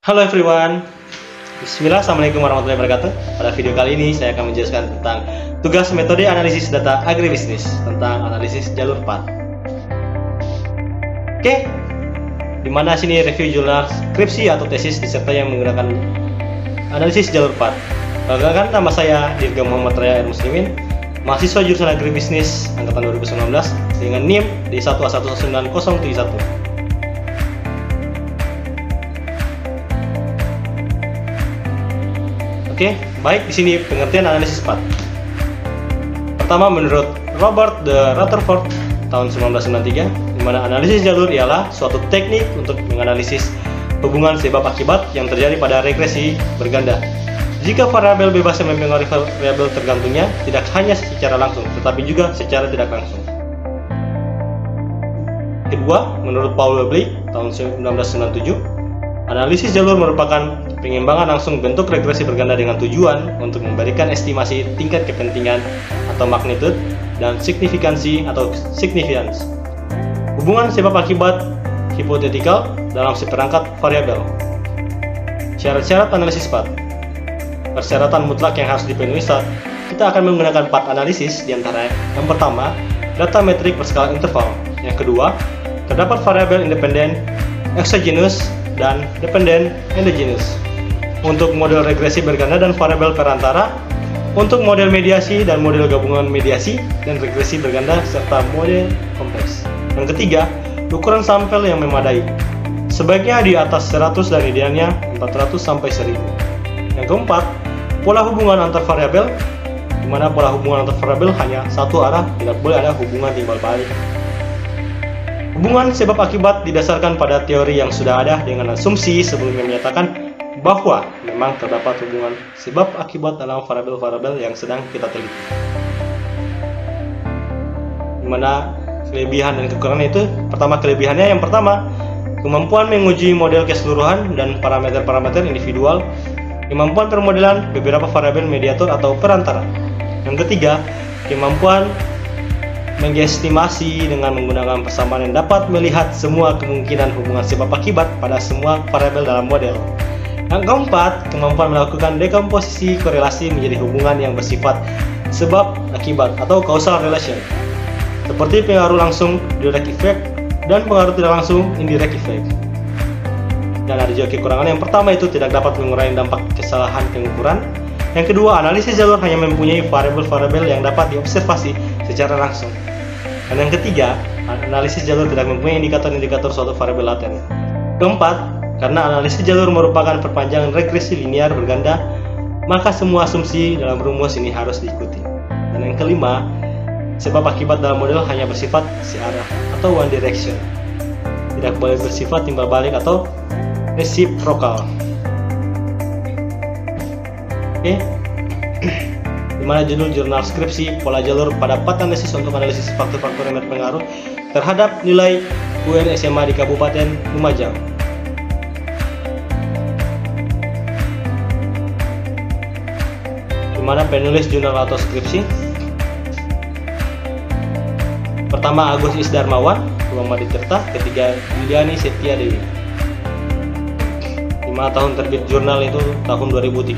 Halo everyone, Bismillah, Assalamualaikum warahmatullahi wabarakatuh. Pada video kali ini saya akan menjelaskan tentang tugas metode analisis data agribisnis tentang analisis jalur path. Oke, dimana sini review jurnal skripsi atau tesis disertai yang menggunakan analisis jalur path. Perkenalkan, nama saya Dirga Muhammad Raya R. Muslimin, mahasiswa jurusan agribisnis angkatan 2019 dengan NIM di 1A19071. Oke, baik, di sini pengertian analisis path. Pertama, menurut Robert de Rutherford tahun 1993, di mana analisis jalur ialah suatu teknik untuk menganalisis hubungan sebab akibat yang terjadi pada regresi berganda. Jika variabel bebas yang mempengaruhi variabel tergantungnya tidak hanya secara langsung, tetapi juga secara tidak langsung. Kedua, menurut Paul Webley tahun 1997, analisis jalur merupakan pengimbangan langsung bentuk regresi berganda dengan tujuan untuk memberikan estimasi tingkat kepentingan atau magnitude dan signifikansi atau significance. Hubungan sebab akibat hipotetikal dalam seperangkat variabel. Syarat-syarat analisis path. Persyaratan mutlak yang harus dipenuhi saat kita akan menggunakan path analisis diantara yang pertama, data metrik berskala interval. Yang kedua, terdapat variabel independen, exogenous, dan dependent endogenous. Untuk model regresi berganda dan variabel perantara, untuk model mediasi dan model gabungan mediasi dan regresi berganda serta model kompleks. Yang ketiga, ukuran sampel yang memadai. Sebaiknya di atas 100 dan idealnya 400 sampai 1000. Yang keempat, pola hubungan antar variabel, di mana pola hubungan antar variabel hanya satu arah, tidak boleh ada hubungan timbal balik. Hubungan sebab akibat didasarkan pada teori yang sudah ada dengan asumsi sebelumnya menyatakan bahwa memang terdapat hubungan sebab akibat dalam variabel-variabel yang sedang kita teliti. Dimana kelebihan dan kekurangan itu, pertama kelebihannya yang pertama, kemampuan menguji model keseluruhan dan parameter-parameter individual, kemampuan permodelan beberapa variabel mediator atau perantara. Yang ketiga, kemampuan mengestimasi dengan menggunakan persamaan yang dapat melihat semua kemungkinan hubungan sebab akibat pada semua variabel dalam model. Yang keempat, kemampuan melakukan dekomposisi korelasi menjadi hubungan yang bersifat sebab akibat atau causal relation, seperti pengaruh langsung direct effect dan pengaruh tidak langsung indirect effect. Dan ada juga kekurangan. Yang pertama itu tidak dapat mengurangi dampak kesalahan pengukuran. Yang kedua, analisis jalur hanya mempunyai variabel-variabel yang dapat diobservasi secara langsung. Dan yang ketiga, analisis jalur tidak mempunyai indikator-indikator suatu variabel laten. Keempat, karena analisis jalur merupakan perpanjangan regresi linear berganda, maka semua asumsi dalam rumus ini harus diikuti. Dan yang kelima, sebab akibat dalam model hanya bersifat searah atau one direction, tidak boleh bersifat timbal balik atau reciprocal. Oke, dimana judul jurnal skripsi pola jalur pada path analisis untuk analisis faktor-faktor yang berpengaruh terhadap nilai UN SMA di Kabupaten Lumajang. Dimana penulis jurnal atau skripsi pertama Agus Isdarmawan, kedua Madi Tirta, ketiga Yuliani Setia Dewi. Dimana tahun terbit jurnal itu tahun 2013,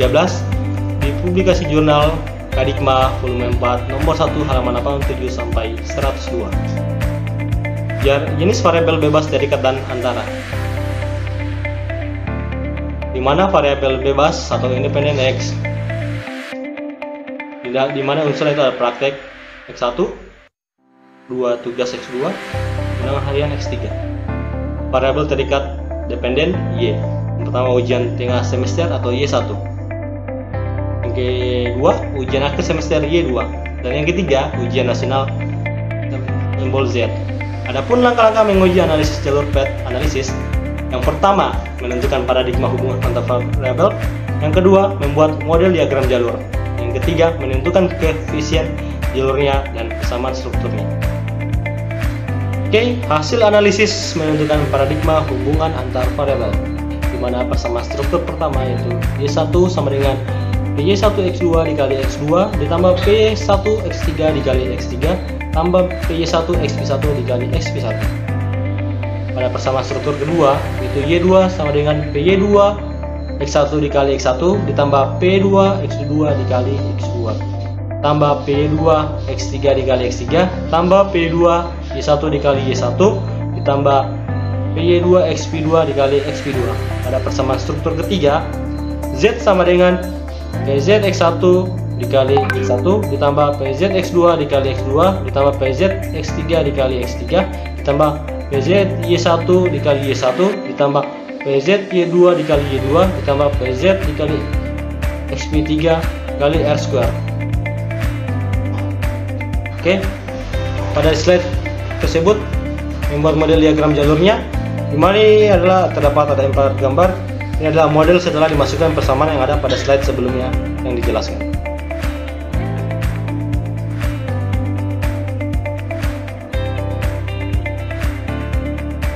di publikasi jurnal Kadikma volume 4 nomor 1 halaman 87 sampai 102. Jenis variabel bebas terikat dan antara. Di mana variabel bebas atau independen X, di mana unsurnya itu ada praktek X1, 2 tugas X2, ulangan harian X3. Variabel terikat dependen Y. Yang pertama ujian tengah semester atau Y1. Yang kedua ujian akhir semester Y2. Dan yang ketiga ujian nasional simbol Z. Adapun langkah-langkah menguji analisis jalur path analisis, yang pertama menentukan paradigma hubungan antar variabel. Yang kedua membuat model diagram jalur. Yang ketiga menentukan koefisien jalurnya dan persamaan strukturnya. Oke, hasil analisis menentukan paradigma hubungan antar variabel, di mana persamaan struktur pertama yaitu Y1 sama dengan PY1X2 dikali X2 ditambah PY1X3 dikali X3 tambah PY1XP1 dikali XP1. Pada persamaan struktur kedua, itu Y2 sama dengan PY2 X1 dikali X1 ditambah P2 X2 dikali X2 tambah P2 X3 dikali X3 tambah P2 Y1 dikali Y1 ditambah P2 XP2 dikali XP2. Pada persamaan struktur ketiga, Z sama dengan PZ X1 dikali X1 ditambah PZ X2 dikali X2 ditambah PZ X3 dikali X3 ditambah PZ Y1 dikali Y1 ditambah PZ Y2 dikali Y2 ditambah PZ dikali XP3 kali R². Oke, pada slide tersebut membuat model diagram jalurnya, dimana ini adalah terdapat ada 4 gambar. Ini adalah model setelah dimasukkan persamaan yang ada pada slide sebelumnya yang dijelaskan.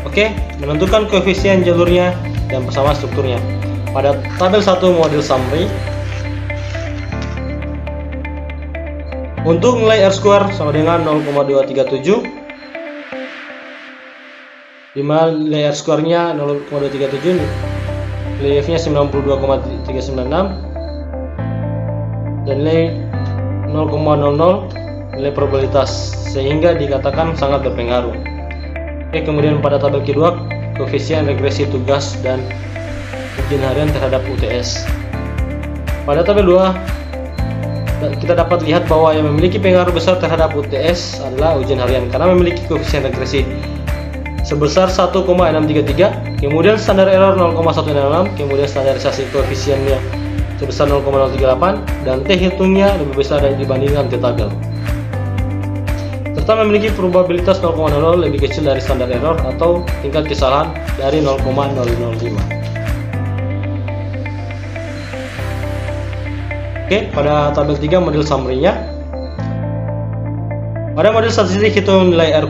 Oke, menentukan koefisien jalurnya dan persamaan strukturnya. Pada tabel 1 model summary, untuk nilai R² sama dengan 0,237, dimana nilai R² nya 0,237, nilai F nya 92,396 dan nilai 0,00 nilai probabilitas, sehingga dikatakan sangat berpengaruh. Oke, kemudian pada tabel kedua, koefisien regresi tugas dan ujian harian terhadap UTS. Pada tabel 2 kita dapat lihat bahwa yang memiliki pengaruh besar terhadap UTS adalah ujian harian karena memiliki koefisien regresi sebesar 1,633, kemudian standar error 0,166, kemudian standarisasi koefisiennya sebesar 0,038 dan T hitungnya lebih besar dibandingkan T tabel, serta memiliki probabilitas 0,00 lebih kecil dari standar error atau tingkat kesalahan dari 0,005. Oke, pada tabel 3 model summary-nya, pada model statistik hitung nilai R²,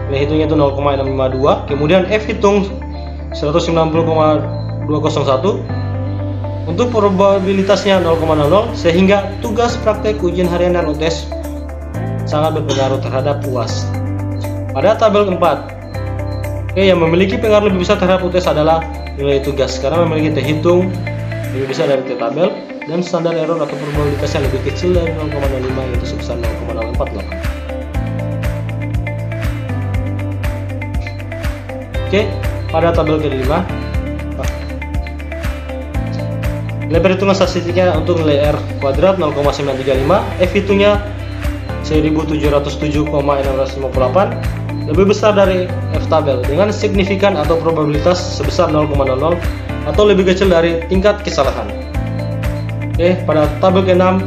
nilai hitungnya itu 0,652, kemudian F hitung 190,201, untuk probabilitasnya 0,00, sehingga tugas praktek ujian harian dan UTS sangat berpengaruh terhadap UAS. Pada tabel 4, yang memiliki pengaruh lebih besar terhadap UTS adalah nilai tugas karena memiliki T hitung lebih besar dari T tabel dan standar error atau probabilitasnya lebih kecil dari 0,05 yaitu sebesar 0,048. Oke, pada tabel kelima, nilai perhitungan statistiknya untuk nilai R² 0,935, F hitungnya 1707,658, lebih besar dari F tabel dengan signifikan atau probabilitas sebesar 0,00 atau lebih kecil dari tingkat kesalahan. Oke, pada tabel ke-6,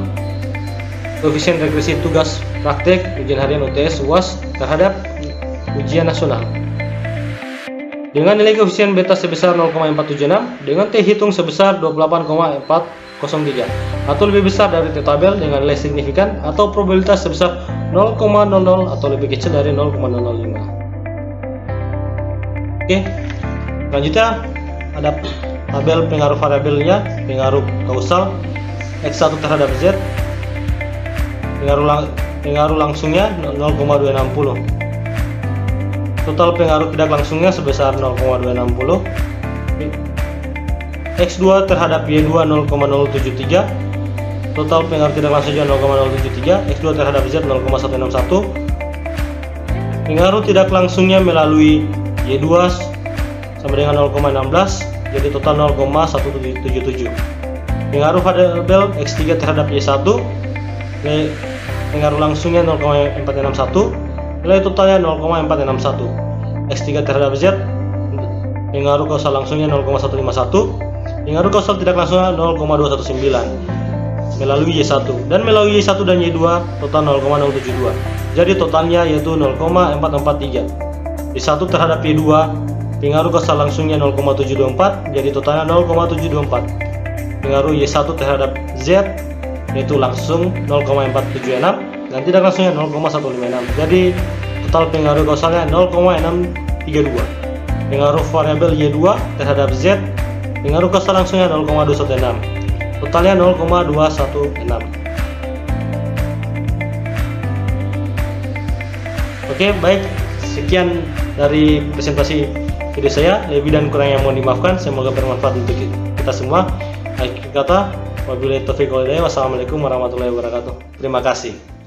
koefisien regresi tugas praktek ujian harian UTS UAS terhadap ujian nasional dengan nilai koefisien beta sebesar 0,476 dengan T hitung sebesar 28,403 atau lebih besar dari T tabel dengan nilai signifikan atau probabilitas sebesar 0,00 atau lebih kecil dari 0,005. Oke, selanjutnya ada tabel pengaruh variabelnya, pengaruh kausal X1 terhadap Z, pengaruh langsungnya 0,260, total pengaruh tidak langsungnya sebesar 0,260, X2 terhadap Y2 0,073, total pengaruh tidak langsungnya 0,073, X2 terhadap Z 0,161, pengaruh tidak langsungnya melalui Y2 sama dengan 0,16, jadi total 0,177. Pengaruh variabel X3 terhadap Y1, nilai pengaruh langsungnya 0,461, nilai totalnya 0,461. X3 terhadap Z, pengaruh kausal langsungnya 0,151, pengaruh kausal tidak langsungnya 0,219 melalui Y1, dan melalui Y1 dan Y2 total 0,072. Jadi totalnya yaitu 0,443. Y1 terhadap Y2, pengaruh kausal langsungnya 0,724, jadi totalnya 0,724. Pengaruh Y1 terhadap Z yaitu langsung 0,476 dan tidak langsungnya 0,156. Jadi total pengaruh kausalnya 0,632. Pengaruh variabel Y2 terhadap Z, pengaruh kausal langsungnya 0,216. Totalnya 0,216. Oke, baik. Sekian dari presentasi video saya. Lebih dan kurang yang mohon dimaafkan. Semoga bermanfaat untuk kita semua. Akhir kata, wabillahi taufiq wal hidayah. Wassalamualaikum warahmatullahi wabarakatuh. Terima kasih.